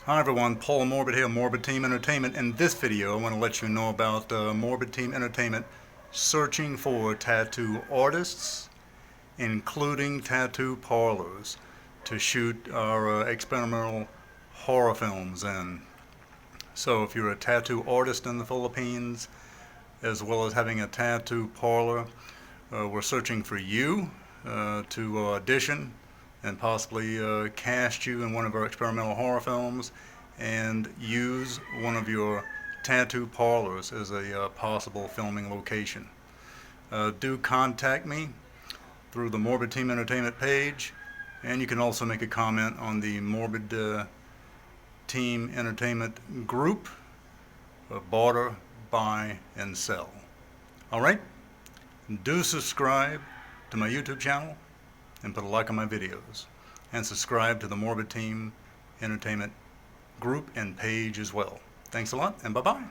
Hi everyone, Paul Morbid here, Morbid Team Entertainment. In this video I want to let you know about Morbid Team Entertainment searching for tattoo artists, including tattoo parlors, to shoot our experimental horror films in. So if you're a tattoo artist in the Philippines, as well as having a tattoo parlor, we're searching for you to audition and possibly cast you in one of our experimental horror films and use one of your tattoo parlors as a possible filming location. Do contact me through the Morbid Team Entertainment page, and you can also make a comment on the Morbid Team Entertainment group, barter, buy, and sell. Alright? Do subscribe to my YouTube channel and put a like on my videos, and subscribe to the Morbid Team Entertainment group and page as well. Thanks a lot, and bye-bye.